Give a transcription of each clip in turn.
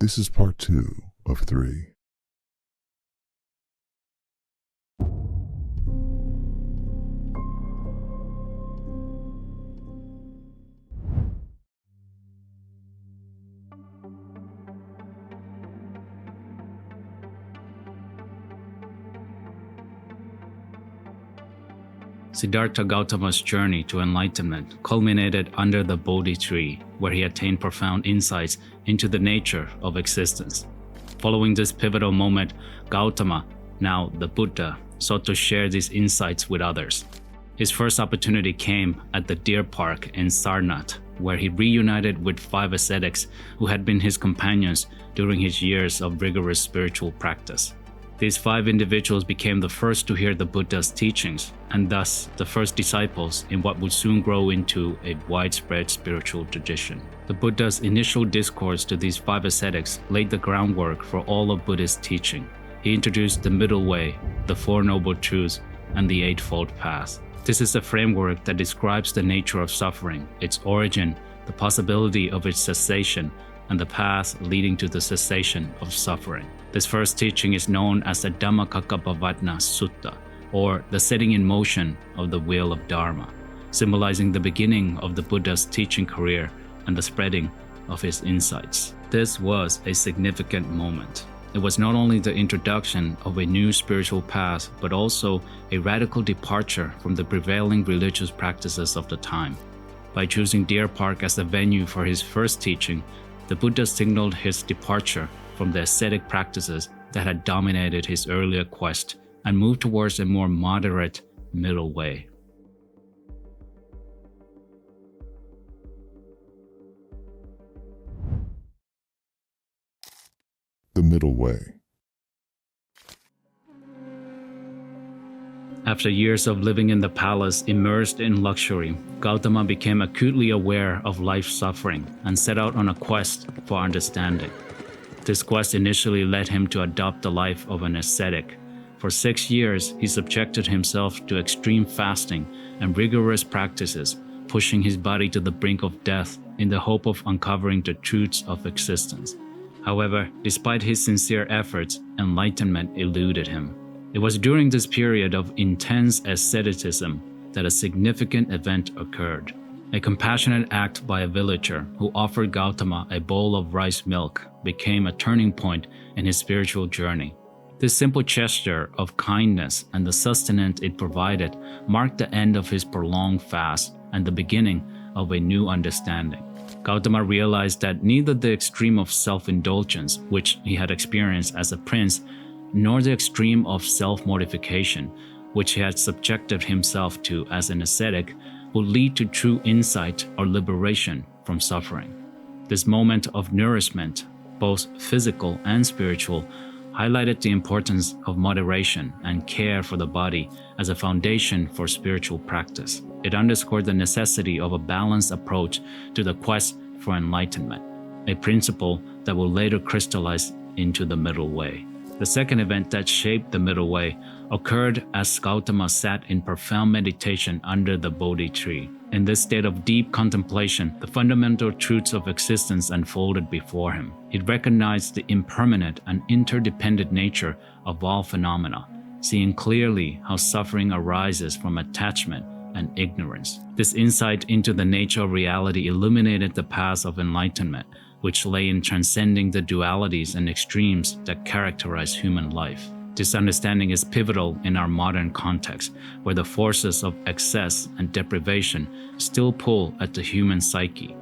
This is part 2 of 3. Siddhartha Gautama's journey to enlightenment culminated under the Bodhi tree, where he attained profound insights into the nature of existence. Following this pivotal moment, Gautama, now the Buddha, sought to share these insights with others. His first opportunity came at the deer park in Sarnath, where he reunited with 5 ascetics who had been his companions during his years of rigorous spiritual practice. These 5 individuals became the first to hear the Buddha's teachings, and thus the first disciples in what would soon grow into a widespread spiritual tradition. The Buddha's initial discourse to these 5 ascetics laid the groundwork for all of Buddhist teaching. He introduced the middle way, the 4 noble truths, and the Eightfold path. This is a framework that describes the nature of suffering, its origin, the possibility of its cessation, and the path leading to the cessation of suffering. This first teaching is known as the Dhammacakkappavattana Sutta, or the setting in motion of the wheel of Dharma, symbolizing the beginning of the Buddha's teaching career and the spreading of his insights. This was a significant moment. It was not only the introduction of a new spiritual path, but also a radical departure from the prevailing religious practices of the time. By choosing Deer Park as the venue for his first teaching, the Buddha signaled his departure from the ascetic practices that had dominated his earlier quest and moved towards a more moderate middle way. The middle way. After years of living in the palace immersed in luxury, Gautama became acutely aware of life's suffering and set out on a quest for understanding. This quest initially led him to adopt the life of an ascetic. For 6 years, he subjected himself to extreme fasting and rigorous practices, pushing his body to the brink of death in the hope of uncovering the truths of existence. However, despite his sincere efforts, enlightenment eluded him. It was during this period of intense asceticism that a significant event occurred. A compassionate act by a villager who offered Gautama a bowl of rice milk became a turning point in his spiritual journey. This simple gesture of kindness and the sustenance it provided marked the end of his prolonged fast and the beginning of a new understanding. Gautama realized that neither the extreme of self-indulgence, which he had experienced as a prince, nor the extreme of self-mortification, which he had subjected himself to as an ascetic, would lead to true insight or liberation from suffering. This moment of nourishment, both physical and spiritual, highlighted the importance of moderation and care for the body as a foundation for spiritual practice. It underscored the necessity of a balanced approach to the quest for enlightenment, a principle that will later crystallize into the middle way. The second event that shaped the middle way occurred as Gautama sat in profound meditation under the Bodhi tree. In this state of deep contemplation, the fundamental truths of existence unfolded before him. He recognized the impermanent and interdependent nature of all phenomena, seeing clearly how suffering arises from attachment and ignorance. This insight into the nature of reality illuminated the path of enlightenment, which lay in transcending the dualities and extremes that characterize human life. This understanding is pivotal in our modern context, where the forces of excess and deprivation still pull at the human psyche.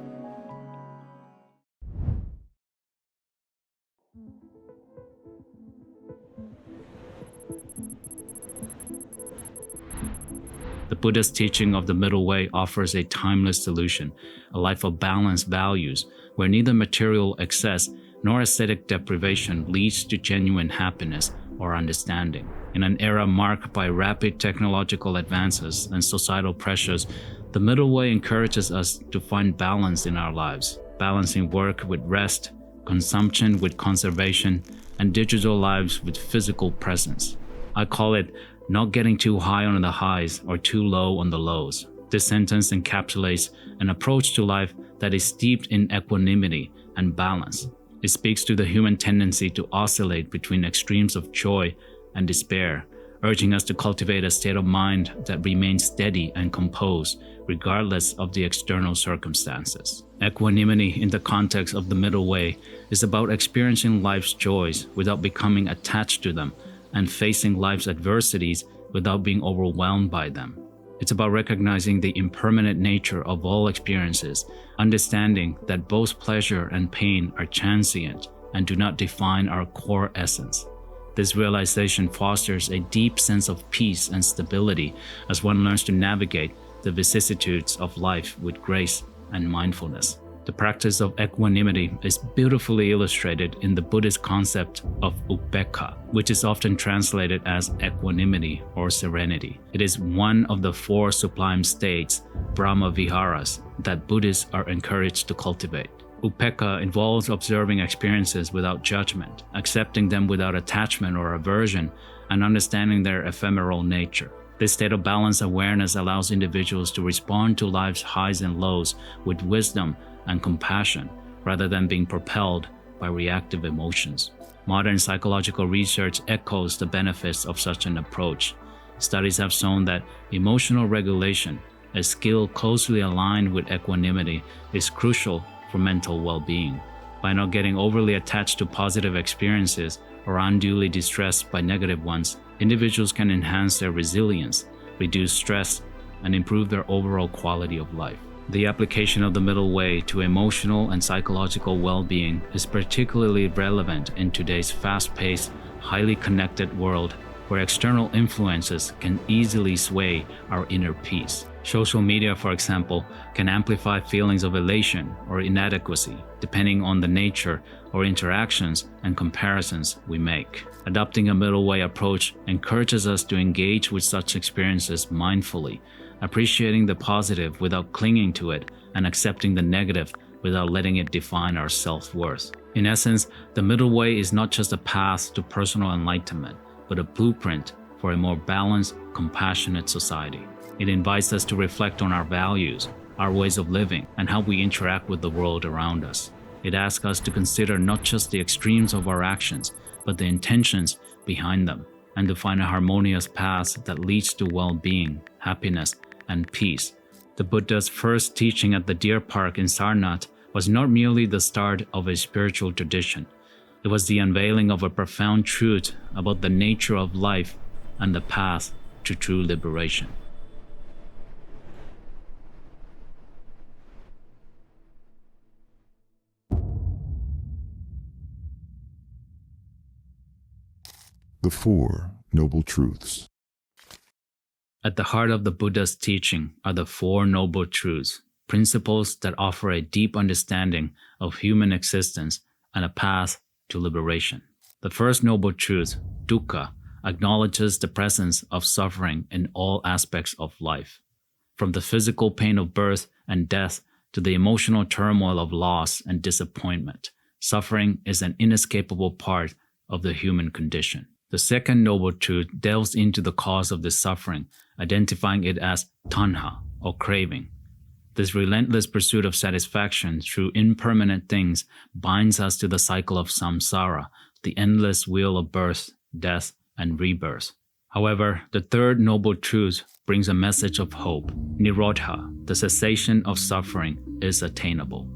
The Buddha's teaching of the middle way offers a timeless solution, a life of balanced values, where neither material excess nor ascetic deprivation leads to genuine happiness or understanding. In an era marked by rapid technological advances and societal pressures, the middle way encourages us to find balance in our lives, balancing work with rest, consumption with conservation, and digital lives with physical presence. I call it not getting too high on the highs or too low on the lows. This sentence encapsulates an approach to life that is steeped in equanimity and balance. It speaks to the human tendency to oscillate between extremes of joy and despair, urging us to cultivate a state of mind that remains steady and composed regardless of the external circumstances. Equanimity in the context of the middle way is about experiencing life's joys without becoming attached to them and facing life's adversities without being overwhelmed by them. It's about recognizing the impermanent nature of all experiences, understanding that both pleasure and pain are transient and do not define our core essence. This realization fosters a deep sense of peace and stability as one learns to navigate the vicissitudes of life with grace and mindfulness. The practice of equanimity is beautifully illustrated in the Buddhist concept of upekkha, which is often translated as equanimity or serenity. It is one of the 4 sublime states, Brahma Viharas, that Buddhists are encouraged to cultivate. Upekkha involves observing experiences without judgment, accepting them without attachment or aversion, and understanding their ephemeral nature. This state of balanced awareness allows individuals to respond to life's highs and lows with wisdom and compassion, rather than being propelled by reactive emotions. Modern psychological research echoes the benefits of such an approach. Studies have shown that emotional regulation, a skill closely aligned with equanimity, is crucial for mental well-being. By not getting overly attached to positive experiences or unduly distressed by negative ones, individuals can enhance their resilience, reduce stress, and improve their overall quality of life. The application of the middle way to emotional and psychological well-being is particularly relevant in today's fast-paced, highly connected world where external influences can easily sway our inner peace. Social media, for example, can amplify feelings of elation or inadequacy, depending on the nature or interactions and comparisons we make. Adopting a middle way approach encourages us to engage with such experiences mindfully, appreciating the positive without clinging to it, and accepting the negative without letting it define our self-worth. In essence, the middle way is not just a path to personal enlightenment, but a blueprint for a more balanced, compassionate society. It invites us to reflect on our values, our ways of living, and how we interact with the world around us. It asks us to consider not just the extremes of our actions, but the intentions behind them, and to find a harmonious path that leads to well-being, happiness, and peace. The Buddha's first teaching at the deer park in Sarnath was not merely the start of a spiritual tradition. It was the unveiling of a profound truth about the nature of life and the path to true liberation. The 4 Noble Truths. At the heart of the Buddha's teaching are the 4 Noble Truths, principles that offer a deep understanding of human existence and a path to liberation. The first Noble Truth, dukkha, acknowledges the presence of suffering in all aspects of life. From the physical pain of birth and death to the emotional turmoil of loss and disappointment, suffering is an inescapable part of the human condition. The second Noble Truth delves into the cause of this suffering, identifying it as tanha, or craving. This relentless pursuit of satisfaction through impermanent things binds us to the cycle of samsara, the endless wheel of birth, death, and rebirth. However, the third Noble Truth brings a message of hope. Nirodha, the cessation of suffering, is attainable.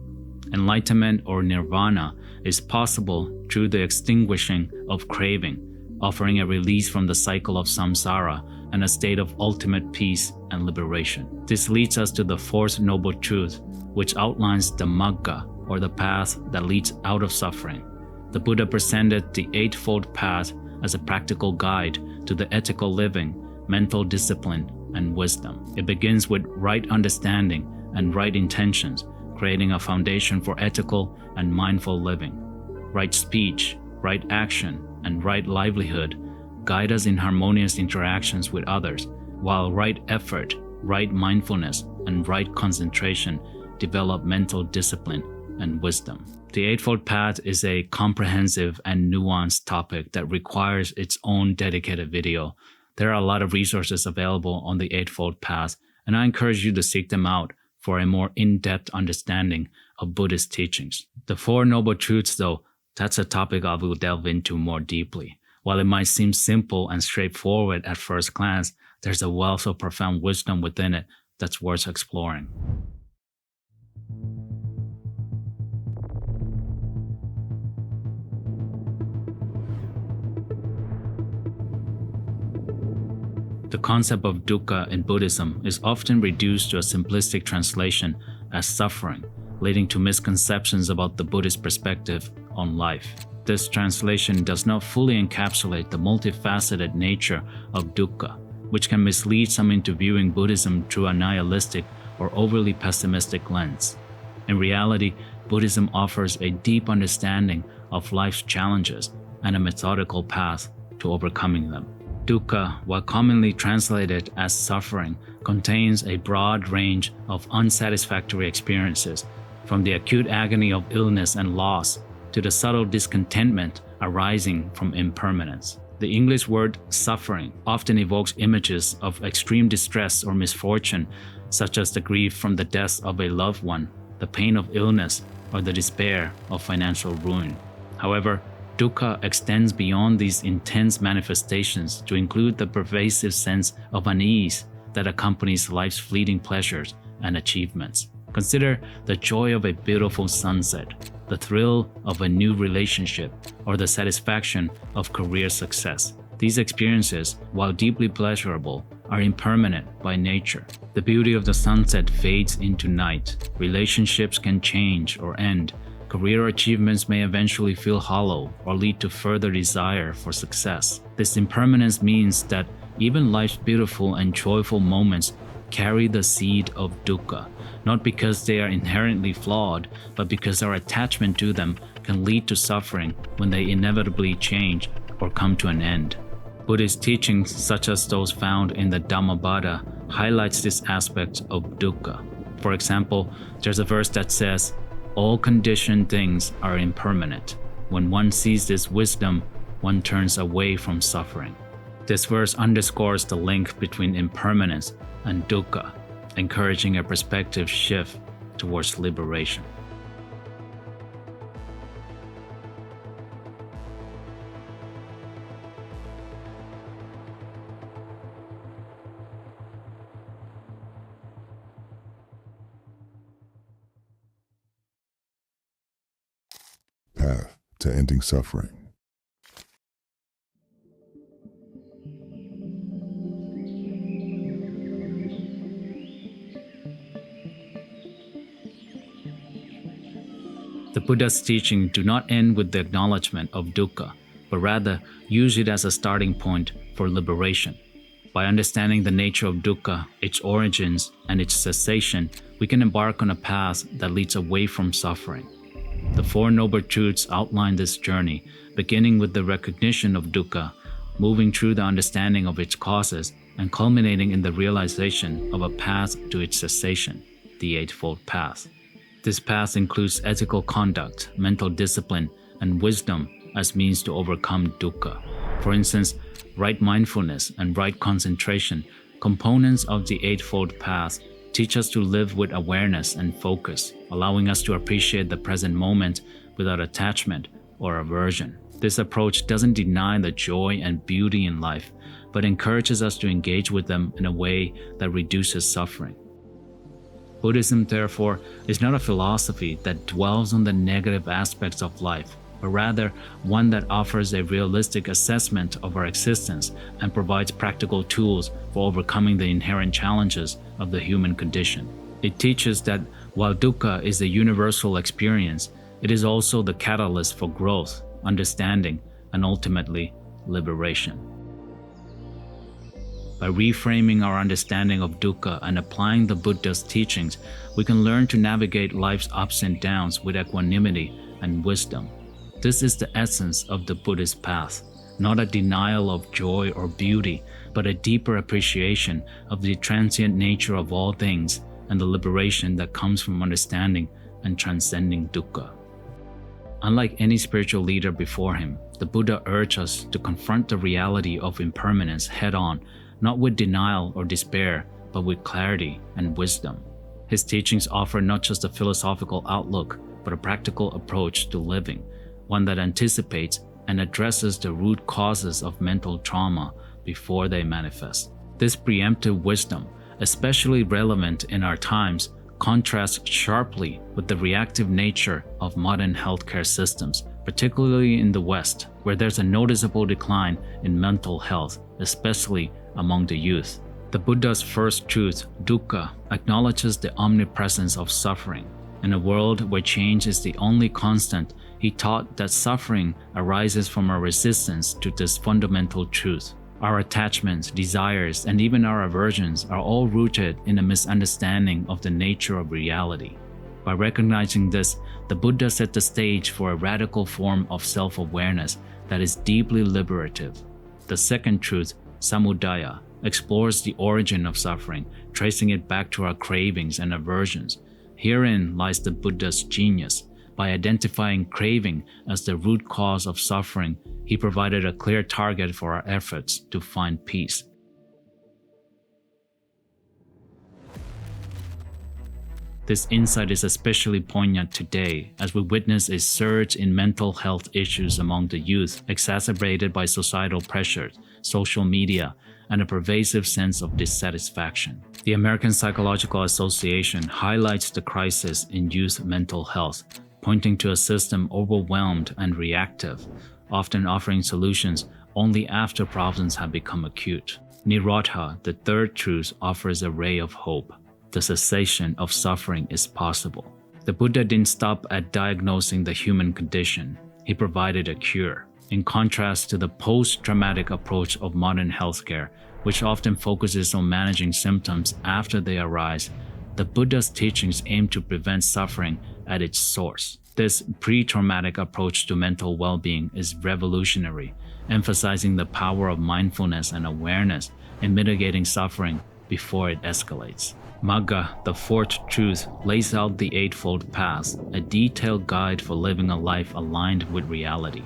Enlightenment or nirvana is possible through the extinguishing of craving, offering a release from the cycle of samsara and a state of ultimate peace and liberation. This leads us to the fourth Noble Truth, which outlines the magga, or the path that leads out of suffering. The Buddha presented the Eightfold Path as a practical guide to the ethical living, mental discipline, and wisdom. It begins with right understanding and right intentions, creating a foundation for ethical and mindful living. Right speech, right action, and right livelihood guide us in harmonious interactions with others, while right effort, right mindfulness, and right concentration develop mental discipline and wisdom. The Eightfold Path is a comprehensive and nuanced topic that requires its own dedicated video. There are a lot of resources available on the Eightfold Path, and I encourage you to seek them out for a more in-depth understanding of Buddhist teachings. The 4 Noble Truths, though, That's a topic I will delve into more deeply. While it might seem simple and straightforward at first glance, there's a wealth of profound wisdom within it that's worth exploring. The concept of dukkha in Buddhism is often reduced to a simplistic translation as suffering, leading to misconceptions about the Buddhist perspective on life. This translation does not fully encapsulate the multifaceted nature of dukkha, which can mislead some into viewing Buddhism through a nihilistic or overly pessimistic lens. In reality, Buddhism offers a deep understanding of life's challenges and a methodical path to overcoming them. Dukkha, while commonly translated as suffering, contains a broad range of unsatisfactory experiences, from the acute agony of illness and loss to the subtle discontentment arising from impermanence. The English word suffering often evokes images of extreme distress or misfortune, such as the grief from the death of a loved one, the pain of illness, or the despair of financial ruin. However, dukkha extends beyond these intense manifestations to include the pervasive sense of unease that accompanies life's fleeting pleasures and achievements. Consider the joy of a beautiful sunset, the thrill of a new relationship, or the satisfaction of career success. These experiences, while deeply pleasurable, are impermanent by nature. The beauty of the sunset fades into night. Relationships can change or end. Career achievements may eventually feel hollow or lead to further desire for success. This impermanence means that even life's beautiful and joyful moments carry the seed of dukkha, not because they are inherently flawed, but because our attachment to them can lead to suffering when they inevitably change or come to an end. Buddhist teachings, such as those found in the Dhammapada, highlights this aspect of dukkha. For example, there's a verse that says, "All conditioned things are impermanent. When one sees this wisdom, one turns away from suffering." This verse underscores the link between impermanence and dukkha, encouraging a perspective shift towards liberation. Path to ending suffering. The Buddha's teachings do not end with the acknowledgement of dukkha, but rather use it as a starting point for liberation. By understanding the nature of dukkha, its origins, and its cessation, we can embark on a path that leads away from suffering. The Four Noble Truths outline this journey, beginning with the recognition of dukkha, moving through the understanding of its causes, and culminating in the realization of a path to its cessation, the Eightfold Path. This path includes ethical conduct, mental discipline, and wisdom as means to overcome dukkha. For instance, right mindfulness and right concentration, components of the Eightfold Path, teach us to live with awareness and focus, allowing us to appreciate the present moment without attachment or aversion. This approach doesn't deny the joy and beauty in life, but encourages us to engage with them in a way that reduces suffering. Buddhism, therefore, is not a philosophy that dwells on the negative aspects of life, but rather one that offers a realistic assessment of our existence and provides practical tools for overcoming the inherent challenges of the human condition. It teaches that while dukkha is a universal experience, it is also the catalyst for growth, understanding, and ultimately, liberation. By reframing our understanding of dukkha and applying the Buddha's teachings, we can learn to navigate life's ups and downs with equanimity and wisdom. This is the essence of the Buddhist path, not a denial of joy or beauty, but a deeper appreciation of the transient nature of all things and the liberation that comes from understanding and transcending dukkha. Unlike any spiritual leader before him, the Buddha urged us to confront the reality of impermanence head-on, not with denial or despair, but with clarity and wisdom. His teachings offer not just a philosophical outlook, but a practical approach to living, one that anticipates and addresses the root causes of mental trauma before they manifest. This preemptive wisdom, especially relevant in our times, contrasts sharply with the reactive nature of modern healthcare systems, particularly in the West, where there's a noticeable decline in mental health, especially among the youth. The Buddha's first truth, dukkha, acknowledges the omnipresence of suffering. In a world where change is the only constant, he taught that suffering arises from our resistance to this fundamental truth. Our attachments, desires, and even our aversions are all rooted in a misunderstanding of the nature of reality. By recognizing this, the Buddha set the stage for a radical form of self-awareness that is deeply liberative. The second truth, samudaya, explores the origin of suffering, tracing it back to our cravings and aversions. Herein lies the Buddha's genius. By identifying craving as the root cause of suffering, he provided a clear target for our efforts to find peace. This insight is especially poignant today as we witness a surge in mental health issues among the youth, exacerbated by societal pressures, social media, and a pervasive sense of dissatisfaction. The American Psychological Association highlights the crisis in youth mental health, pointing to a system overwhelmed and reactive, often offering solutions only after problems have become acute. Nirodha, the third truth, offers a ray of hope. The cessation of suffering is possible. The Buddha didn't stop at diagnosing the human condition. He provided a cure. In contrast to the post-traumatic approach of modern healthcare, which often focuses on managing symptoms after they arise, the Buddha's teachings aim to prevent suffering at its source. This pre-traumatic approach to mental well-being is revolutionary, emphasizing the power of mindfulness and awareness in mitigating suffering before it escalates. Magga, the fourth truth, lays out the Eightfold Path, a detailed guide for living a life aligned with reality.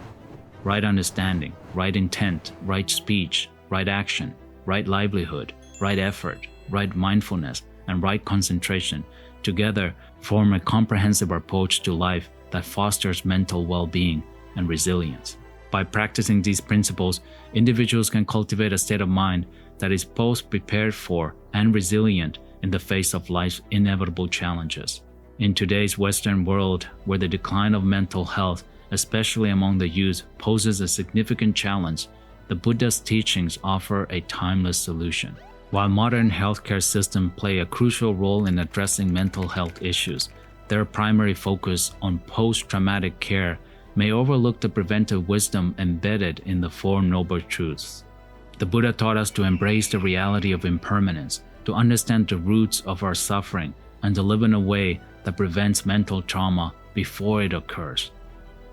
Right understanding, right intent, right speech, right action, right livelihood, right effort, right mindfulness, and right concentration together form a comprehensive approach to life that fosters mental well-being and resilience. By practicing these principles, individuals can cultivate a state of mind that is both prepared for and resilient in the face of life's inevitable challenges. In today's Western world, where the decline of mental health, especially among the youth, poses a significant challenge, the Buddha's teachings offer a timeless solution. While modern healthcare systems play a crucial role in addressing mental health issues, their primary focus on post-traumatic care may overlook the preventive wisdom embedded in the Four Noble Truths. The Buddha taught us to embrace the reality of impermanence, to understand the roots of our suffering, and to live in a way that prevents mental trauma before it occurs.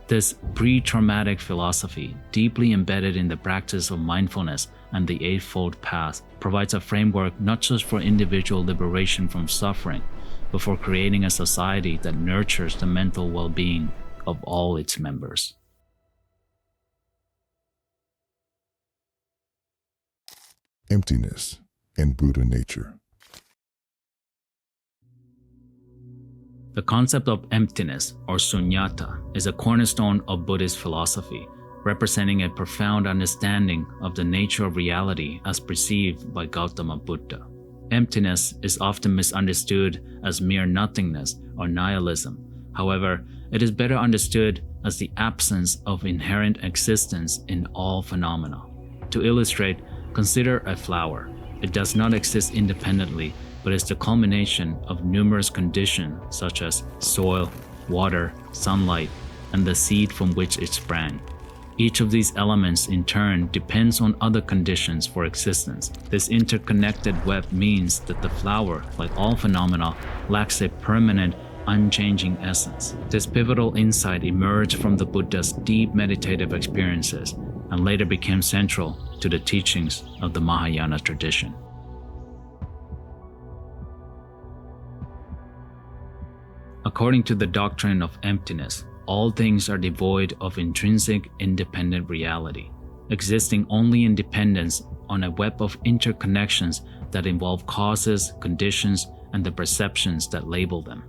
This pre-traumatic philosophy, deeply embedded in the practice of mindfulness and the Eightfold Path, provides a framework not just for individual liberation from suffering, but for creating a society that nurtures the mental well-being of all its members. Emptiness and Buddha nature. The concept of emptiness, or sunyata, is a cornerstone of Buddhist philosophy, representing a profound understanding of the nature of reality as perceived by Gautama Buddha. Emptiness is often misunderstood as mere nothingness or nihilism. However, it is better understood as the absence of inherent existence in all phenomena. To illustrate, consider a flower. It does not exist independently, but is the culmination of numerous conditions such as soil, water, sunlight, and the seed from which it sprang. Each of these elements in turn depends on other conditions for existence. This interconnected web means that the flower, like all phenomena, lacks a permanent, unchanging essence. This pivotal insight emerged from the Buddha's deep meditative experiences and later became central to the teachings of the Mahayana tradition. According to the doctrine of emptiness, all things are devoid of intrinsic independent reality, existing only in dependence on a web of interconnections that involve causes, conditions, and the perceptions that label them.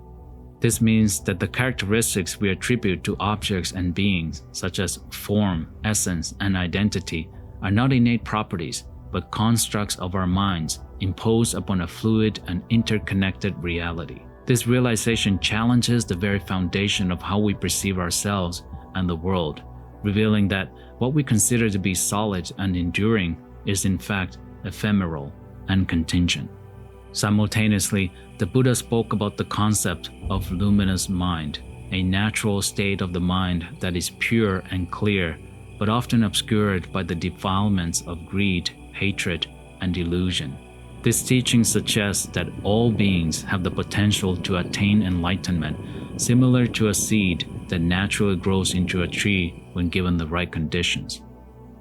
This means that the characteristics we attribute to objects and beings, such as form, essence, and identity, are not innate properties, but constructs of our minds imposed upon a fluid and interconnected reality. This realization challenges the very foundation of how we perceive ourselves and the world, revealing that what we consider to be solid and enduring is in fact ephemeral and contingent. Simultaneously, the Buddha spoke about the concept of luminous mind, a natural state of the mind that is pure and clear, but often obscured by the defilements of greed, hatred, and delusion. This teaching suggests that all beings have the potential to attain enlightenment, similar to a seed that naturally grows into a tree when given the right conditions.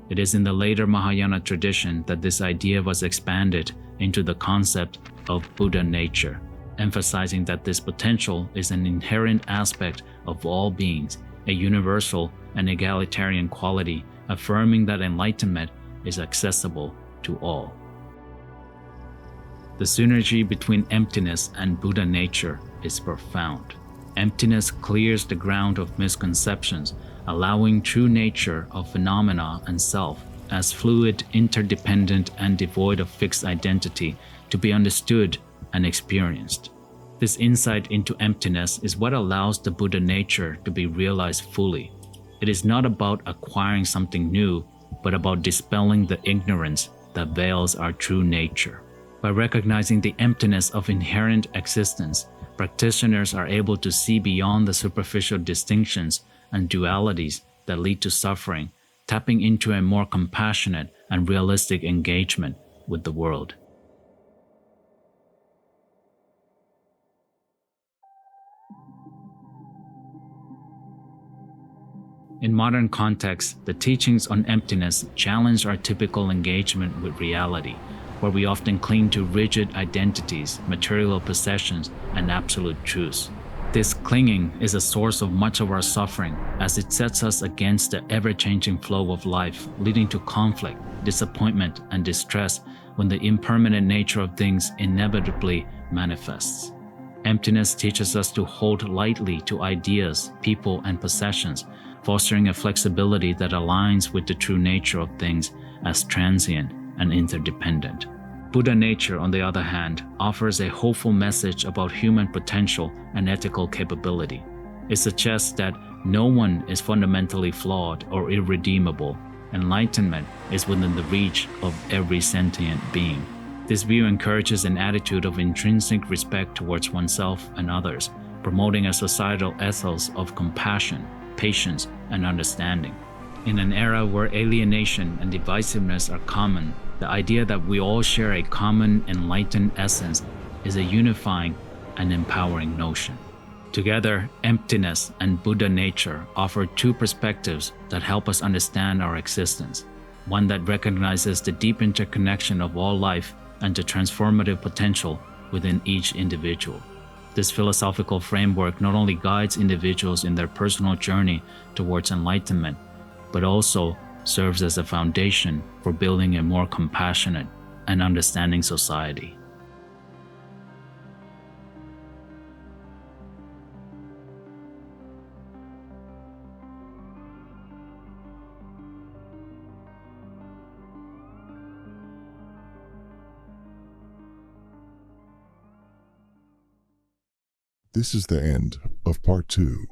It is in the later Mahayana tradition that this idea was expanded into the concept of Buddha nature, emphasizing that this potential is an inherent aspect of all beings, a universal and egalitarian quality, affirming that enlightenment is accessible to all. The synergy between emptiness and Buddha nature is profound. Emptiness clears the ground of misconceptions, allowing true nature of phenomena and self, as fluid, interdependent, and devoid of fixed identity, to be understood and experienced. This insight into emptiness is what allows the Buddha nature to be realized fully. It is not about acquiring something new, but about dispelling the ignorance that veils our true nature. By recognizing the emptiness of inherent existence, practitioners are able to see beyond the superficial distinctions and dualities that lead to suffering, tapping into a more compassionate and realistic engagement with the world. In modern contexts, the teachings on emptiness challenge our typical engagement with reality, where we often cling to rigid identities, material possessions, and absolute truths. This clinging is a source of much of our suffering, as it sets us against the ever-changing flow of life, leading to conflict, disappointment, and distress when the impermanent nature of things inevitably manifests. Emptiness teaches us to hold lightly to ideas, people, and possessions, fostering a flexibility that aligns with the true nature of things as transient and interdependent. Buddha nature, on the other hand, offers a hopeful message about human potential and ethical capability. It suggests that no one is fundamentally flawed or irredeemable. Enlightenment is within the reach of every sentient being. This view encourages an attitude of intrinsic respect towards oneself and others, promoting a societal ethos of compassion, patience, and understanding. In an era where alienation and divisiveness are common, the idea that we all share a common enlightened essence is a unifying and empowering notion. Together, emptiness and Buddha nature offer two perspectives that help us understand our existence, one that recognizes the deep interconnection of all life and the transformative potential within each individual. This philosophical framework not only guides individuals in their personal journey towards enlightenment, but also serves as a foundation for building a more compassionate and understanding society. This is the end of part 2.